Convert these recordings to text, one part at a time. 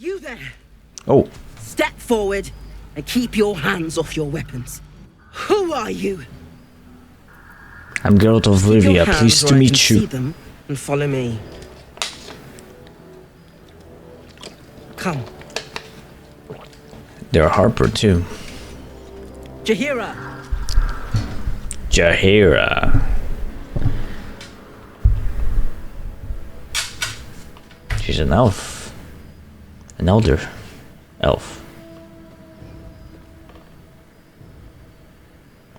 You there. Oh. Step forward and keep your hands off your weapons. Who are you? I'm Geralt of Rivia. Pleased to meet you. See them and follow me. Come. They're a Harper too. Jaheira. Jaheira. She's an elf. An elder elf.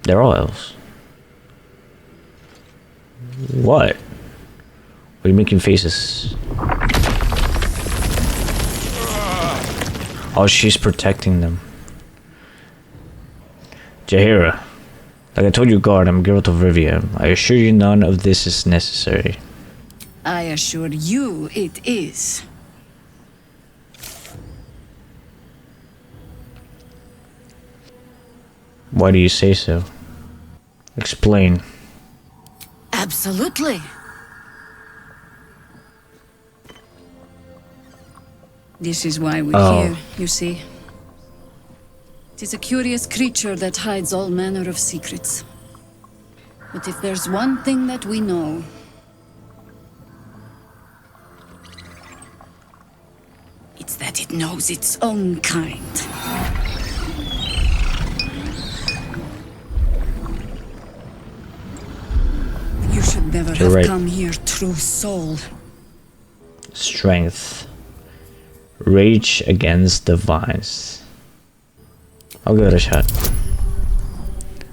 They're all elves. What? What are you making faces? Oh, she's protecting them. Jaheira. Like I told you, guard, I'm Geralt of Rivia. I assure you none of this is necessary. I assure you it is. Why do you say so? Explain. Absolutely. This is why we're here, you see. It is a curious creature that hides all manner of secrets. But if there's one thing that we know, it's that it knows its own kind. You should never have come here, true soul. Strength. Rage against the vines. I'll give it a shot.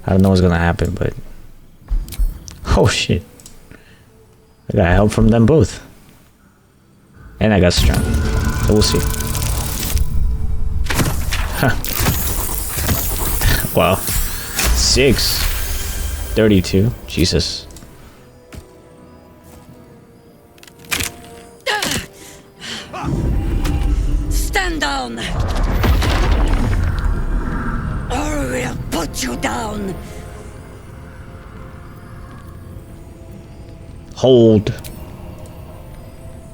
I don't know what's gonna happen, but... Oh shit. I got help from them both. And I got strength. So we'll see. Huh. Wow. 6. 32. Jesus. Stand down! Or we'll put you down! Hold.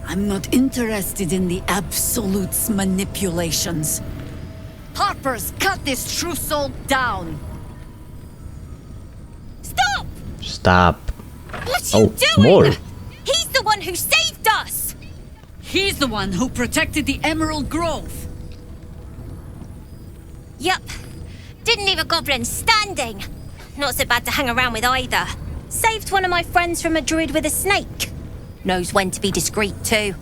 I'm not interested in the Absolute's manipulations. Harpers, cut this true soul down! Stop! Stop. What are you doing? More. He's the one who saved us! He's the one who protected the Emerald Grove. Yup. Didn't leave a goblin standing. Not so bad to hang around with either. Saved one of my friends from a druid with a snake. Knows when to be discreet too.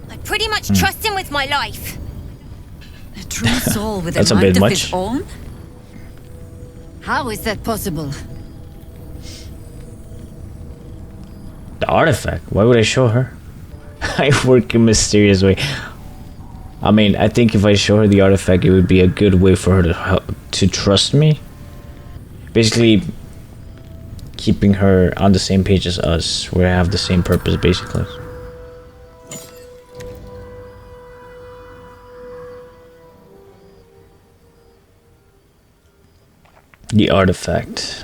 I pretty much trust him with my life. A true soul with That's a a bit mind of much. his own? How is that possible? The artifact. Why would I show her? I work in a mysterious way. I mean, I think if I show her the artifact, it would be a good way for her to trust me. Basically, keeping her on the same page as us, where I have the same purpose, basically. The artifact.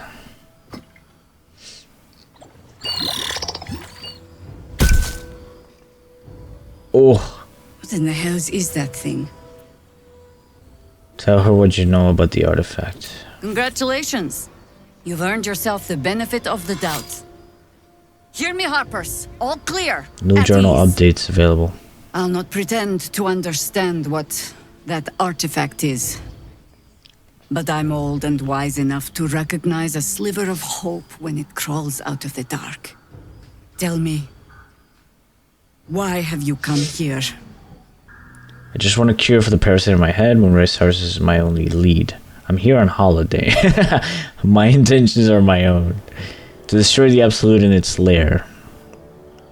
Oh. What in the hells is that thing? Tell her what you know about the artifact. Congratulations. You've earned yourself the benefit of the doubt. Hear me, Harpers. All clear. New journal updates available. I'll not pretend to understand what that artifact is. But I'm old and wise enough to recognize a sliver of hope when it crawls out of the dark. Tell me, why have you come here? I just want a cure for the parasite in my head. Moonrise Towers is my only lead. I'm here on holiday. My intentions are my own. To destroy the Absolute in its lair.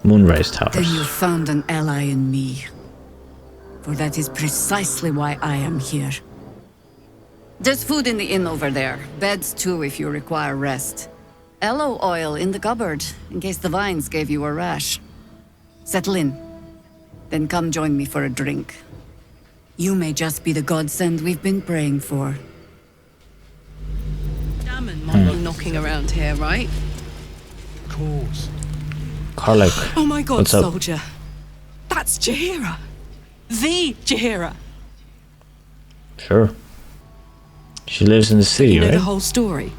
Moonrise Towers. Then you found an ally in me. For that is precisely why I am here. There's food in the inn over there. Beds too if you require rest. Aloe oil in the cupboard, in case the vines gave you a rash. Settle in. Then come join me for a drink. You may just be the godsend we've been praying for. Damon might be knocking around here, right? Of course. Karlek. Oh my god, What's up? soldier. That's Jaheira. The Jaheira. Sure. She lives in the city, You know right? the whole story.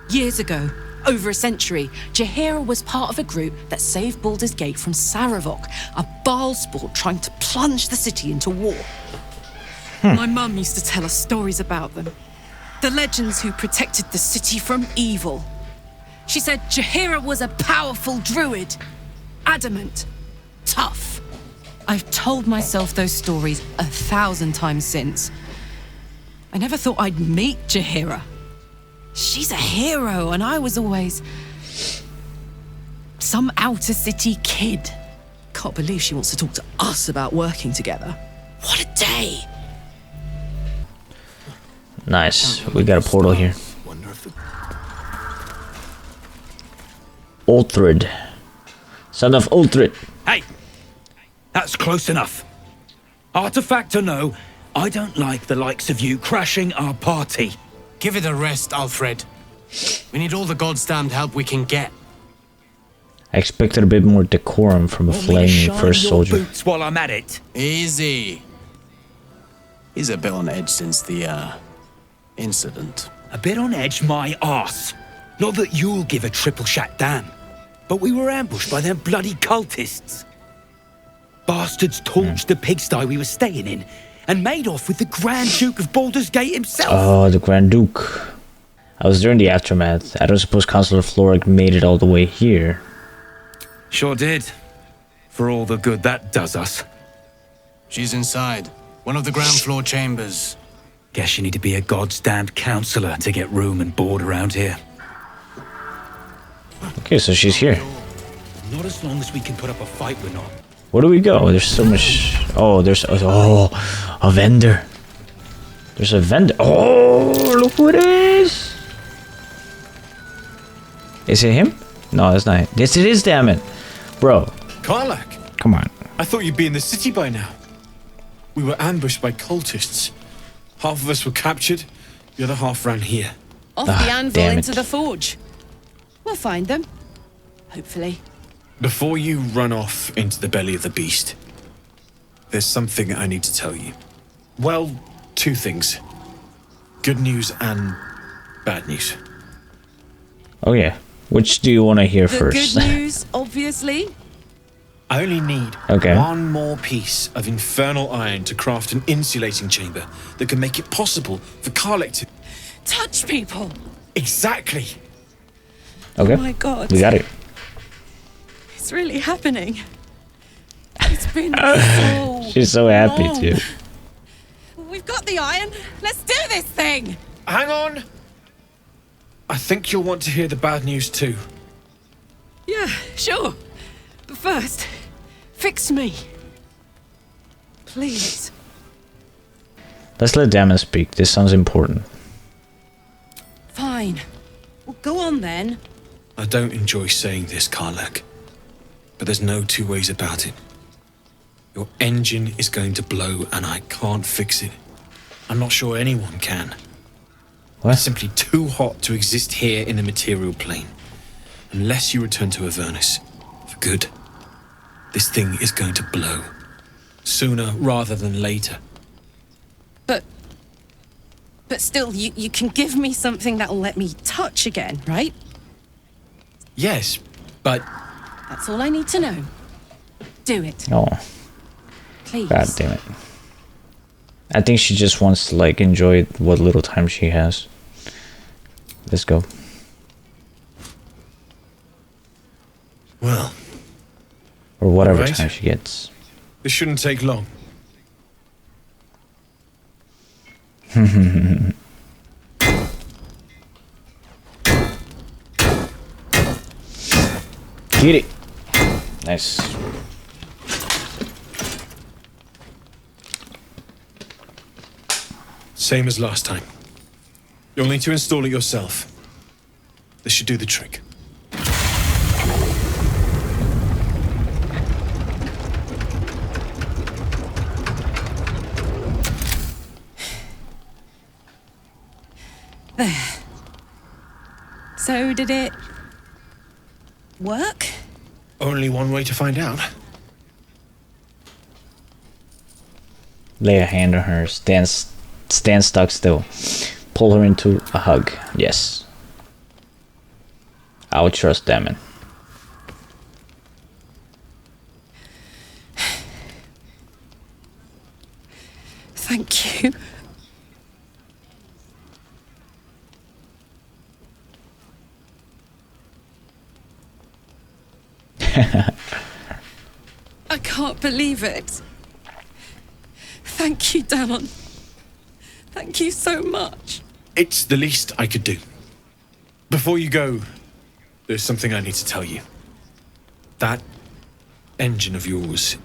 Years ago, over a century, Jaheira was part of a group that saved Baldur's Gate from Saravok, a Baalsport trying to plunge the city into war. My mum used to tell us stories about them. The legends who protected the city from evil. She said Jaheira was a powerful druid. Adamant. Tough. I've told myself those stories 1,000 times since. I never thought I'd meet Jaheira. She's a hero, and I was always some outer city kid. Can't believe she wants to talk to us about working together. What a day! Nice. We got a portal here. Wonder if Ulthrid. Son of Ulthrid. Hey! That's close enough. Artifact or no, I don't like the likes of you crashing our party. Give it a rest, Alfred. We need all the goddamned help we can get. I expected a bit more decorum from a Want me to flaming shine first your soldier. boots while I'm at it. Easy. He's a bit on edge since the, incident. A bit on edge, my arse. Not that you'll give a triple shot damn, but we were ambushed by them bloody cultists. Bastards torched the pigsty we were staying in and made off with the Grand Duke of Baldur's Gate himself. Oh, the Grand Duke. I was during the aftermath. I don't suppose Councillor Floric made it all the way here. Sure did. For all the good that does us. She's inside. One of the ground floor chambers. Guess you need to be a goddamned counsellor to get room and board around here. Okay, so she's here. Not as long as we can put up a fight, we're not. Where do we go? There's so much. Oh, there's. Oh, a vendor. There's a vendor. Oh, look who it is. Is it him? No, that's not him. Yes, it is, damn it. Bro, Karlach, come on. I thought you'd be in the city by now. We were ambushed by cultists. Half of us were captured, the other half ran here. Off Ah, the anvil damn into it. the forge. We'll find them. Hopefully. Before you run off into the belly of the beast, there's something I need to tell you. Well, two things. Good news and bad news. Oh, yeah. Which do you want to hear The first? good news, obviously. I only need Okay. one more piece of infernal iron to craft an insulating chamber that can make it possible for Karlach to... Touch people. Exactly! Okay. Oh my God. We got it. It's really happening. It's been so She's so happy, long. too. We've got the iron. Let's do this thing. Hang on! I think you'll want to hear the bad news too. Yeah, sure. But first, fix me. Please. Let's let Damon speak. This sounds important. Fine. Well, go on then. I don't enjoy saying this, Karlach, but there's no two ways about it. Your engine is going to blow and I can't fix it. I'm not sure anyone can. What? It's simply too hot to exist here in the material plane. Unless you return to Avernus. For good. This thing is going to blow. Sooner rather than later. But still, you can give me something that'll let me touch again, right? Yes, but That's all I need to know. Do it, Oh, please. god damn it. I think she just wants to, like, enjoy what little time she has. Let's go. well, Or whatever Alright. time she gets. this shouldn't take long. Get it! Nice. Same as last time. You'll need to install it yourself. This should do the trick. So did it work? Only one way to find out. Lay a hand on her. Stand stock still. Pull her into a hug. Yes. I would trust Damon. Thank you. I can't believe it. Thank you, Damon. Thank you so much. It's the least I could do. Before you go, there's something I need to tell you. That engine of yours,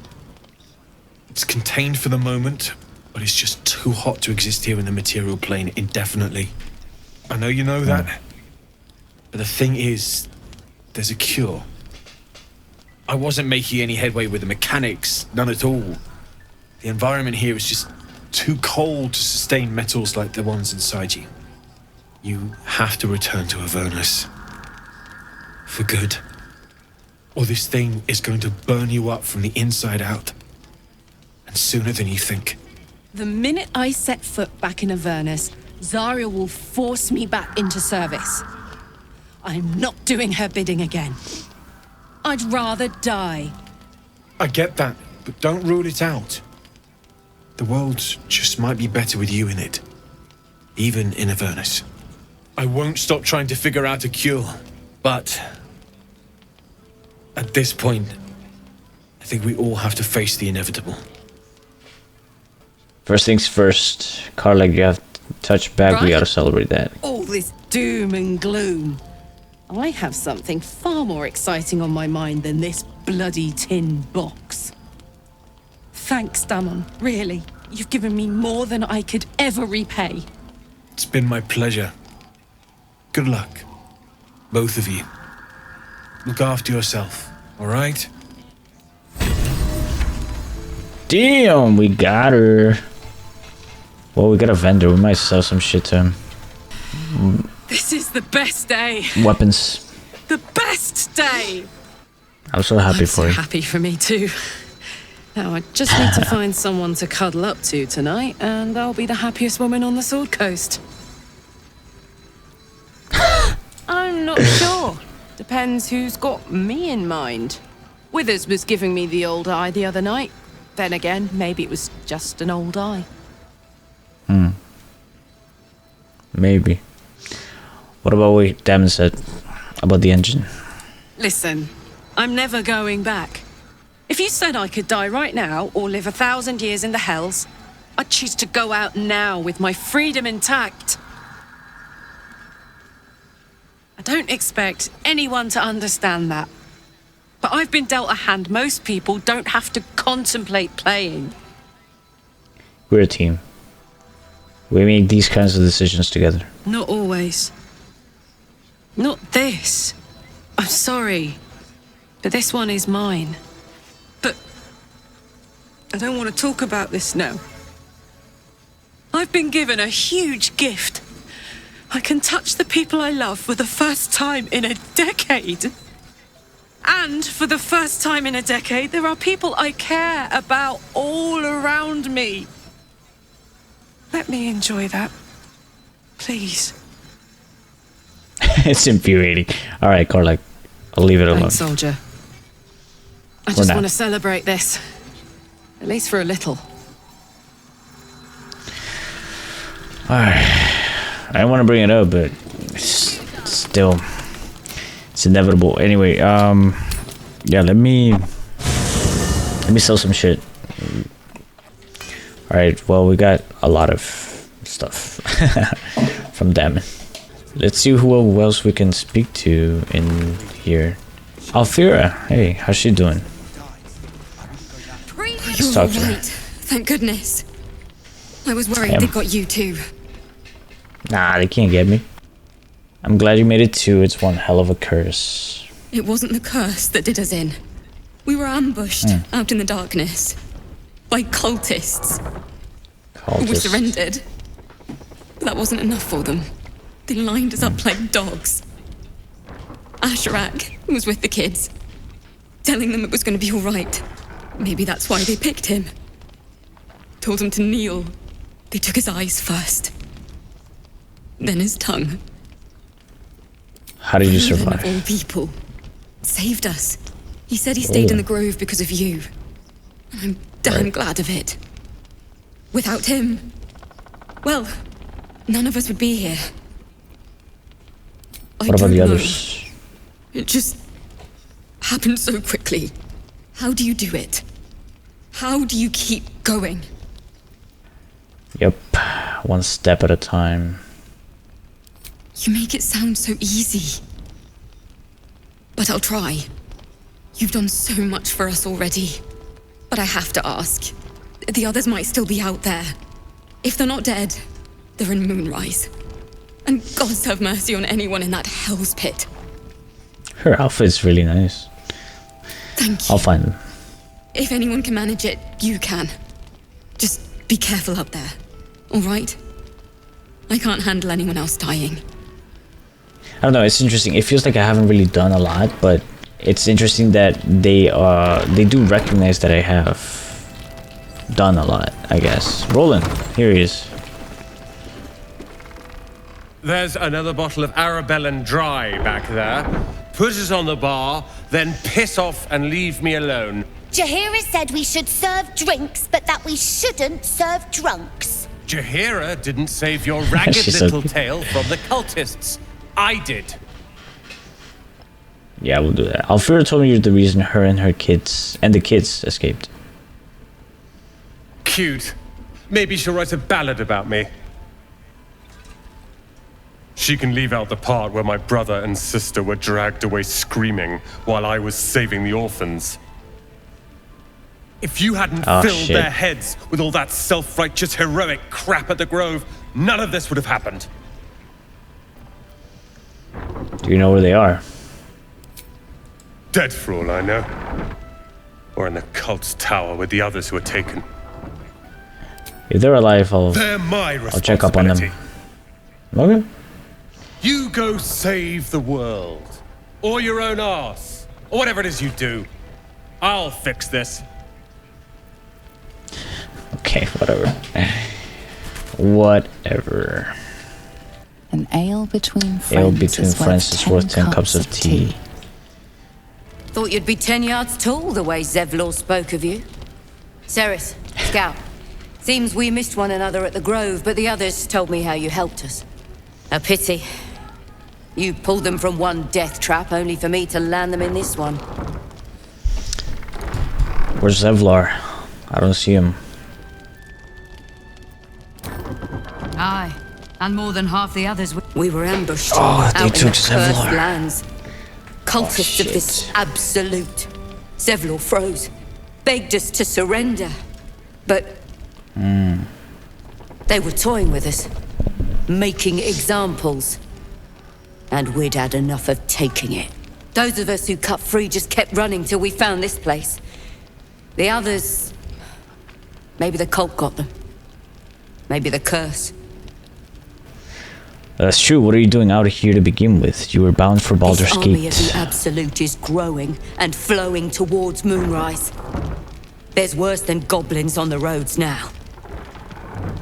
it's contained for the moment, but it's just too hot to exist here in the material plane indefinitely. I know you know that, but the thing is, there's a cure. I wasn't making any headway with the mechanics, none at all. The environment here is just too cold to sustain metals like the ones inside you. You have to return to Avernus. For good. Or this thing is going to burn you up from the inside out. And sooner than you think. The minute I set foot back in Avernus, Zarya will force me back into service. I'm not doing her bidding again. I'd rather die. I get that, but don't rule it out. The world just might be better with you in it. Even in Avernus. I won't stop trying to figure out a cure, but at this point, I think we all have to face the inevitable. First things first, Carla, you have to touch back. Right. We gotta celebrate that. All this doom and gloom. I have something far more exciting on my mind than this bloody tin box. Thanks, Damon. Really. You've given me more than I could ever repay. It's been my pleasure. Good luck. Both of you. Look after yourself, all right? Damn, we got her. Well, we got a vendor. We might sell some shit to him. This is the best day. Weapons. The best day. I'm so happy for you. Happy for me too. Now I just need to find someone to cuddle up to tonight, and I'll be the happiest woman on the Sword Coast. I'm not sure. Depends who's got me in mind. Withers was giving me the old eye the other night. Then again, maybe it was just an old eye. Maybe. What about what Damon said about the engine? Listen, I'm never going back. If you said I could die right now or live 1,000 years in the Hells, I'd choose to go out now with my freedom intact. I don't expect anyone to understand that. But I've been dealt a hand most people don't have to contemplate playing. We're a team. We make these kinds of decisions together. Not always. Not this. I'm sorry. But this one is mine. But I don't want to talk about this now. I've been given a huge gift. I can touch the people I love for the first time in a decade. And for the first time in a decade, there are people I care about all around me. Let me enjoy that. Please. It's infuriating. Alright, Carla. I'll leave it alone. Thanks, soldier. I just want to celebrate this. At least for a little. Alright. I don't want to bring it up, but still, it's inevitable. Anyway, yeah, let me sell some shit. Alright, well, we got a lot of stuff from them. Let's see who else we can speak to in here. Alfira, hey, how's she doing? Let's talk to her. Thank goodness. I was worried they got you too. Nah, they can't get me. I'm glad you made it too. It's one hell of a curse. It wasn't the curse that did us in. We were ambushed out in the darkness by cultists. We surrendered. But that wasn't enough for them. They lined us up like dogs. Asherak was with the kids, telling them it was going to be all right. Maybe that's why they picked him. told him to kneel. They took his eyes first, then his tongue. How did you Odin, survive? of all people, saved us. He said he stayed in the grove because of you. I'm damn glad of it. Without him, well, none of us would be here. What about the others? It just happened so quickly. How do you do it? How do you keep going? Yep, one step at a time. You make it sound so easy. But I'll try. You've done so much for us already. But I have to ask. The others might still be out there. If they're not dead, they're in Moonrise. And gods have mercy on anyone in that hell's pit. Her outfit's really nice. Thank you. I'll find them. If anyone can manage it, you can. Just be careful out there, all right? I can't handle anyone else dying. I don't know, it's interesting. It feels like I haven't really done a lot, but it's interesting that they do recognize that I have done a lot, I guess. Roland, here he is. There's another bottle of Arabellan Dry back there. Put it on the bar, then piss off and leave me alone. Jaheira said we should serve drinks, but that we shouldn't serve drunks. Jaheira didn't save your ragged little tail from the cultists. I did. Yeah, we'll do that. Alfira told me you're the reason her and her kids and the kids escaped. Cute. Maybe she'll write a ballad about me. She can leave out the part where my brother and sister were dragged away screaming while I was saving the orphans. If you hadn't filled their heads with all that self-righteous heroic crap at the Grove, none of this would have happened. Do you know where they are? Dead for all I know. Or in the cult's tower with the others who were taken. If they're alive, they're my responsibility. I'll check up on them. Okay. You go save the world. Or your own arse. Or whatever it is you do. I'll fix this. Okay, whatever. Whatever. An ale between friends, is worth 10 cups of tea. Thought you'd be 10 yards tall the way Zevlor spoke of you. Ceres, Scout. Seems we missed one another at the Grove, but the others told me how you helped us. A pity. You pulled them from one death trap, only for me to land them in this one. Where's Zevlor? I don't see him. Aye, and more than half the others. We were ambushed they out in took the cursed Zevlor. lands. Cultists of this absolute. Zevlor froze, begged us to surrender, but they were toying with us, making examples, and we'd had enough of taking it. Those of us who cut free just kept running till we found this place. The others, maybe the cult got them, maybe the curse. That's true. What are you doing out here to begin with? You were bound for Baldur's This army of Gate. the Absolute is growing and flowing towards Moonrise. There's worse than goblins on the roads now.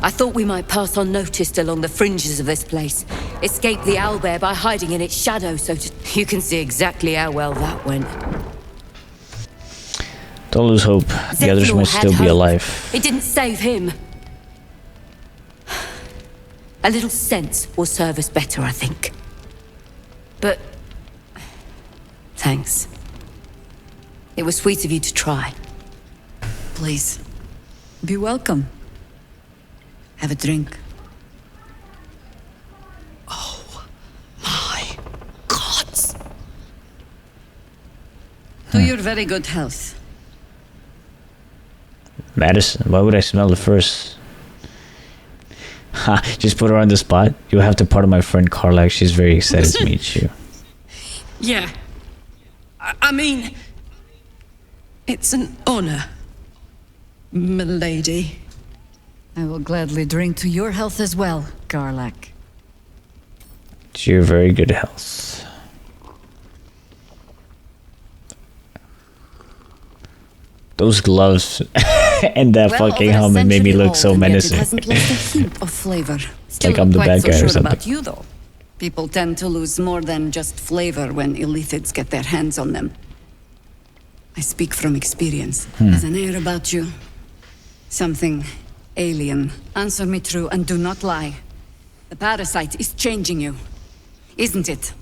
I thought we might pass unnoticed along the fringes of this place, escape the owlbear by hiding in its shadow, you can see exactly how well that went. Don't lose hope. The others Zevlor might had still be hope. alive. It didn't save him. A little sense will serve us better, I think. But thanks. It was sweet of you to try. Please, be welcome. Have a drink. Oh, my gods. To your very good health. Madison, why would I smell it first? Ha, just put her on the spot. You'll have to pardon my friend Carlac. She's very excited to meet you. Yeah. I mean, it's an honor, milady. I will gladly drink to your health as well, Carlac. To your very good health. Those gloves. And that Well, fucking over a helmet made me century look so old, and yet menacing. It hasn't lost a hint of flavor. Still Like I'm not the quite bad so guy or sure something. about you, though. People tend to lose more than just flavor when illithids get their hands on them. I speak from experience. There's an air about you. Something alien. Answer me true and do not lie. The parasite is changing you, isn't it?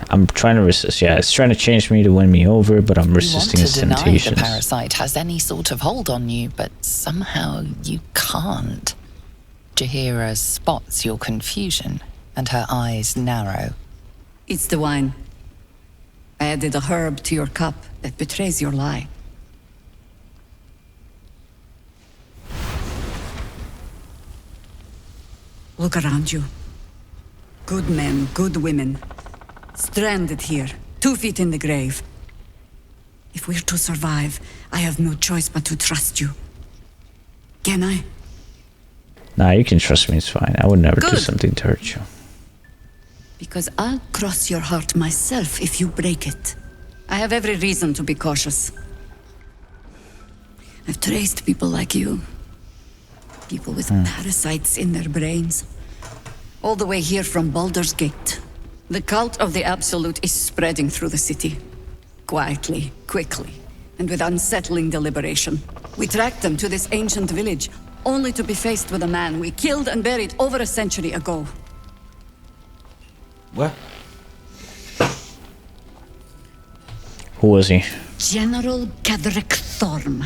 I'm trying to resist. Yeah, it's trying to change me to win me over, but I'm resisting You its want to deny temptations. the parasite has any sort of hold on you, but somehow you can't. Jaheira spots your confusion, and her eyes narrow. It's the wine. I added a herb to your cup that betrays your lie. Look around you. Good men, good women. Stranded here, 2 feet in the grave. If we're to survive, I have no choice but to trust you. Can I? Nah, you can trust me, it's fine. I would never do Good. something to hurt you. Because I'll cross your heart myself if you break it. I have every reason to be cautious. I've traced people like you. People with parasites in their brains. All the way here from Baldursgate. The cult of the Absolute is spreading through the city. Quietly, quickly, and with unsettling deliberation. We tracked them to this ancient village, only to be faced with a man we killed and buried over a century ago. What? Who was he? General Ketheric Thorm.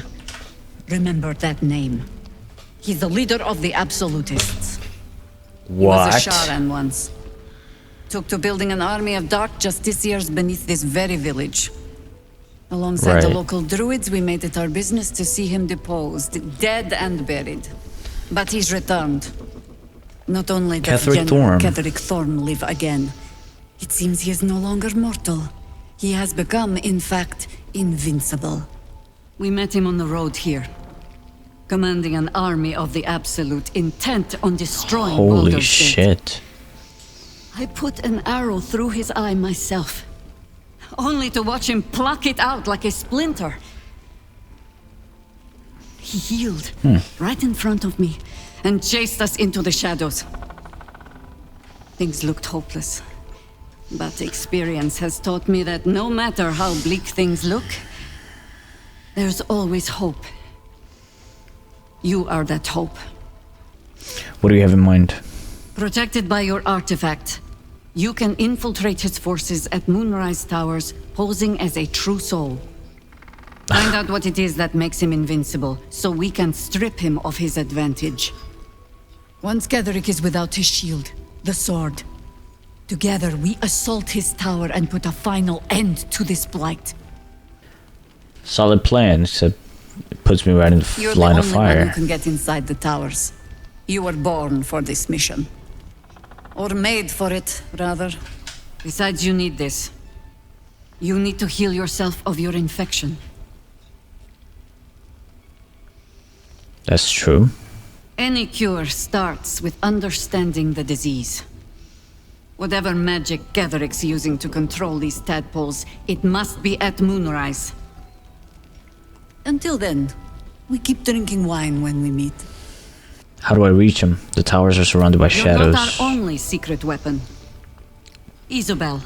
Remember that name. He's the leader of the Absolutists. He was a What? Sharan once. Took to building an army of dark justiciars beneath this very village. Alongside the Right. local Druids, we made it our business to see him deposed, dead and buried. But he's returned. Not only does Ketheric General Thorm. Ketheric Thorm live again, it seems he is no longer mortal. He has become, in fact, invincible. We met him on the road here, commanding an army of the Absolute, intent on destroying Holy Baldur's Gate. shit. I put an arrow through his eye myself, only to watch him pluck it out like a splinter. He healed right in front of me and chased us into the shadows. Things looked hopeless, but experience has taught me that no matter how bleak things look, there's always hope. You are that hope. What do you have in mind? Protected by your artifact, you can infiltrate his forces at Moonrise Towers, posing as a true soul. Find out what it is that makes him invincible, so we can strip him of his advantage. Once Ketheric is without his shield, the sword, together we assault his tower and put a final end to this blight. Solid plan, except it puts me right in the You're line the of only one who fire. can get inside the towers. You were born for this mission. Or made for it, rather. Besides, you need this. You need to heal yourself of your infection. That's true. Any cure starts with understanding the disease. Whatever magic Ketheric's using to control these tadpoles, it must be at Moonrise. Until then, we keep drinking wine when we meet. How do I reach him? The towers are surrounded by You're shadows. not our only secret weapon. Isobel,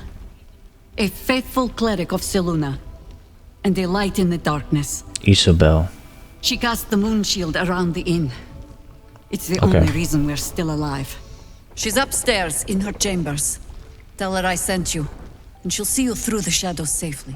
a faithful cleric of Selûne, and a light in the darkness. Isobel. She cast the moon shield around the inn. It's the Okay. only reason we're still alive. She's upstairs in her chambers. Tell her I sent you, and she'll see you through the shadows safely.